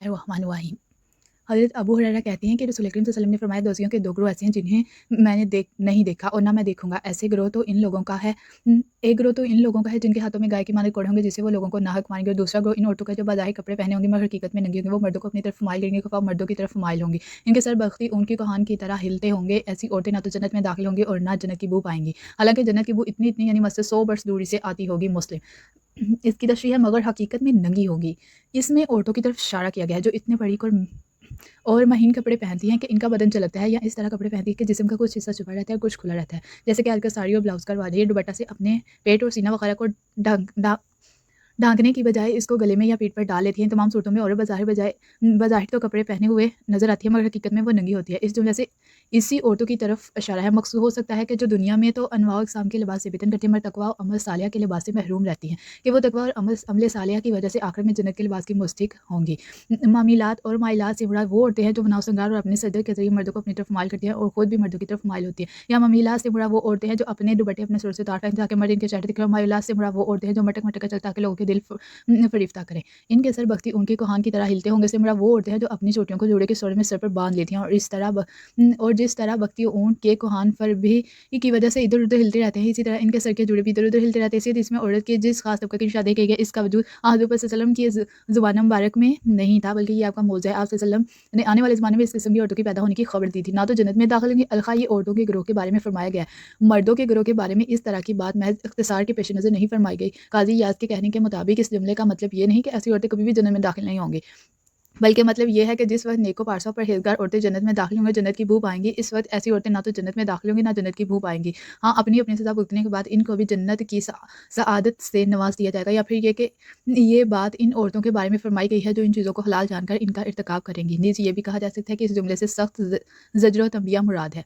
الرحمن الرحیم۔ حضرت ابو ہریرہ کہتے ہیں کہ رسول اکرم صلی اللہ علیہ وسلم نے فرمایا دوزیوں کے دو گروہ ایسے ہیں جنہیں میں نے نہیں دیکھا اور نہ میں دیکھوں گا۔ ایسے گروہ تو ان لوگوں کا ہے ایک گروہ تو ان لوگوں کا ہے جن کے ہاتھوں میں گائے کی مانند کوڑے ہوں گے جس سے وہ لوگوں کو ناحق ماریں گے، اور دوسرا گروہ ان عورتوں کا جو بظاہر کپڑے پہنے ہوں گے مگر حقیقت میں ننگی ہوں گی۔ وہ مردوں کو اپنی طرف مائل کریں گے، خواہ مردوں کی طرف مائل ہوں گی۔ ان کے سر بختی اون کی کوہان کی طرح ہلتے ہوں گے۔ ایسی عورتیں نہ تو جنت میں داخل ہوں گی اور نہ جنت کی بو پائیں گی، حالانکہ جنت کی بو اتنی یعنی مجھ سے 100 برس دوری سے آتی ہوگی۔ مسلم۔ اس کی تشریح ہے مگر حقیقت میں ننگی ہوگی۔ اس میں عورتوں کی طرف اشارہ کیا گیا ہے جو اتنے باریک اور مہین کپڑے پہنتی ہیں کہ ان کا بدن چلتا ہے، یا اس طرح کپڑے پہنتی ہے کہ جسم کا کچھ حصہ چھپا رہتا ہے اور کچھ کھلا رہتا ہے، جیسے کہ آج کل ساڑی اور بلاؤز کا رواج ہے۔ یہ دوپٹہ سے اپنے پیٹ اور سینہ وغیرہ کو ڈھانکنے کی بجائے اس کو گلے میں یا پیٹ پر ڈال لیتی ہیں۔ تمام صورتوں میں عورت بظاہر تو کپڑے پہنے ہوئے نظر آتی ہے مگر حقیقت میں وہ ننگی ہوتی ہے۔ اس جملے سے اسی عورتوں کی طرف اشارہ ہے۔ مقصود ہو سکتا ہے کہ جو دنیا میں تو انواع و اقسام کے لباس سے بیتن کرتی ہیں مگر تقویٰ و عمل صالحہ کے لباس سے محروم رہتی ہیں، کہ وہ تقویٰ اور عمل صالحہ کی وجہ سے آخر میں جنت کے لباس کی مستحق ہوں گی۔ معاملات اور مائلات سے مراد وہ عورتیں ہیں جو بناؤ سنگار اور اپنے سجدے کے ذریعے مردوں کو اپنی طرف مائل کرتی ہیں اور خود بھی مردوں کی طرف مائل ہوتی ہیں، یا معاملات سے مراد وہ عورتیں ہیں جو اپنے دوپٹے اپنے سر سے اتار پہنیں تاکہ مرد ان کے چہرے دکھیں، اور مائلات سے مراد وہ عورتیں ہیں جو مٹک مٹک کر چلیں تاکہ لوگوں کے دل فریفتہ کریں۔ ان کے سر بختی ان کے کوہان کی طرح ہلتے ہوں گے سے مراد وہ عورتیں ہیں جو اپنی چوٹیوں کو جوڑے کے سوڑے میں سر پر باندھ لیتی ہیں، اور جس طرح بختی اون کے کوہان پر بھی کی وجہ سے ادھر ادھر ہلتے رہتے ہیں، اسی طرح ان کے سر کے جوڑے بھی ادھر ادھر ہلتے رہتے ہیں۔ اس میں عورت کے جس خاص طبقے کی شادی کی گئی اس کا وجود حضرت صلی اللہ علیہ وسلم کی زبان مبارک میں نہیں تھا، بلکہ یہ آپ کا موضوع ہے۔ آپ صلی اللہ علیہ وسلم نے آنے والے زمانے میں اس قسم کی عورتوں کی پیدا ہونے کی خبر دی تھی، نہ تو جنت میں داخل ہوں گی، الخا یہ عورتوں کے گروہ کے بارے میں فرمایا گیا ہے۔ مردوں کے گروہ کے بارے میں اس طرح کی بات محض اختصار کے پیش نظر نہیں فرمائی گئی۔ قاضی یاز کے کہنے کے مطابق اس جملے کا مطلب یہ نہیں کہ ایسی عورتیں کبھی بھی جنت میں داخل نہیں ہوں گی، بلکہ مطلب یہ ہے کہ جس وقت نیک و پارسا اور پرہیزگار عورتیں جنت میں داخل ہوں گی، جنت کی بو پائیں گی، اس وقت ایسی عورتیں نہ تو جنت میں داخل ہوں گی نہ جنت کی بو پائیں گی۔ ہاں، اپنی سزا بھگتنے کے بعد ان کو بھی جنت کی سعادت سے نواز دیا جائے گا، یا پھر یہ کہ یہ بات ان عورتوں کے بارے میں فرمائی گئی ہے جو ان چیزوں کو حلال جان کر ان کا ارتکاب کریں گی۔ نیز یہ بھی کہا جا سکتا ہے کہ اس جملے سے سخت زجر و تنبیہ مراد ہے۔